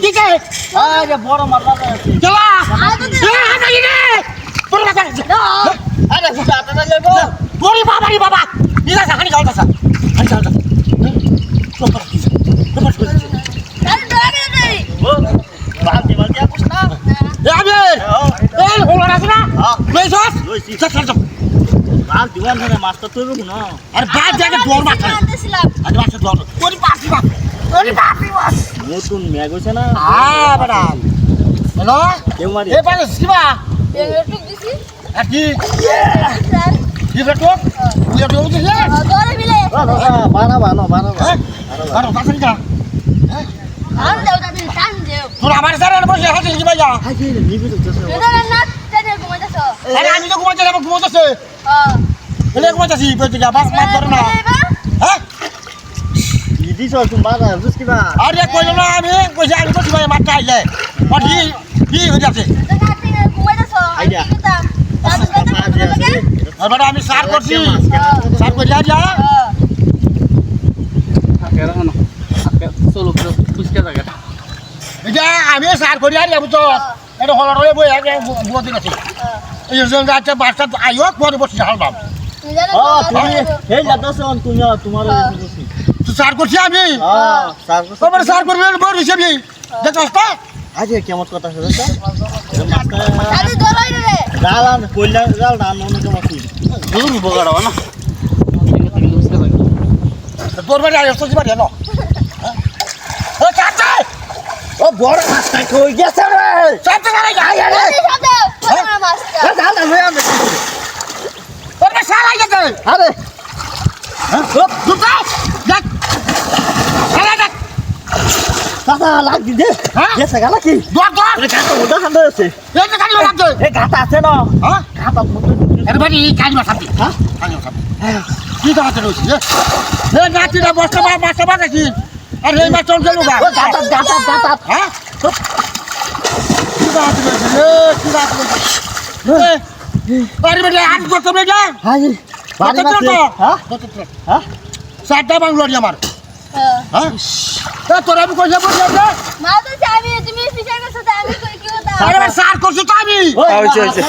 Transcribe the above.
ঠিক আছে আরে বড় মারলা চলা এ হাতে রে তোর বাবা আরে ফুটা না যাবো তোরি বাবা রে বাবা নিলা হানি গালতা হানি গালতা তোর তোর আরে ধরে দে ও বালতি বালতি আপুস না এ আবির এ হোলা আছে না লইছস লইছি চল চল চল আর দিওয়ান ধরে মাস্টার তুই রুম না আরে বাদ জায়গা দৌড় মারছ আনতেছিলাম আরে মারছ দৌড় তোরি পাসি বাপ তোরি পাসি বাপ নতুন ম্যাগ হইছে না বড়া হ্যালো কেউ মারি এ পারে শিবা এটুক দিছি আর কি স্যার কি বেটো ইয়া তো দিছে ধরে মিলে বানা বানো বানো আরে তাসন কা আন দাও দাদি টান দেও তোর আমার সারা বসে হাসি কি ভাইয়া হাই নিবি তো এটা না তেনে ঘুমাইতেছ আরে আমি তো ঘুমাতে যাব ঘুমাতেছে হ্যাঁ এলে ঘুমাতেছি পেতে যা বাস মার করো না হ্যাঁ ইদি সর তুমি বানা বুঝ কি বা আরে কইলো না আমি কইছি আমি তো ভাই মারতে আইলে পাটি কি হয়ে যাচ্ছে ঘুমাইতেছ আইডিয়া। আর বড় আমি সার করছি সার করে যা এটা আমি সার করি আর যাবো তো এটা হলার হয়ে বই আগে বুঝতে গেছি এই জন্য যাচ্ছে বাচ্চা আইও পরে বসে হাল বাপ ও তুমি এই যাদছ তুমি তোমার বুঝছি তো সার করছি আমি স্যার তোমার সার করবে বড় হিসেবে দেখছস তো আজ কেমন কথা হচ্ছে দাদি ধরাই রে গালান কইলা গাল না মনে কেমন কি দূর বগাড়া না তোর বাড়ি আইস তো বাড়ি এলো ও চাচা ও বড় মাছটা কই গেছে রে চাচা না যাই আরে দাদি সাথে তোমার মাছটা গাল না হয়ে আমি তোর বে সারা গেছে আরে চুপ চুপ দেখ সারা দেখ দাদা লাগ দে হ্যাঁ? গেছে গালা কি দর দর আরে গাটা ওটা খান্দ আছে এই তো কালি লাগছে এ গাটা আছে না হ্যাঁ গাটা মতো এর বাড়ি কালি মাথাতে হ্যাঁ কালি মাথাতে কি কথা রইছে এ নাতিরা বসতে মাছ বাগাছি আর এই মাছ চল গেল গা ও গাটা গাটা গাটা হ্যাঁ কি কথা রইছে কি কথা রইছে আরে বেটা আজ করতে বেটা হাই বাড়ি কত মাছ তো? হ্যাঁ হ্যাঁ সাতটা বাংলোরি আমার হ্যাঁ হ্যাঁ তোরা আমি কইছে বলছে মা তো চাবি তুমি পিছনে গেছো আমি কই কি হতা আরে সার করছি তো আমি হইছে হইছে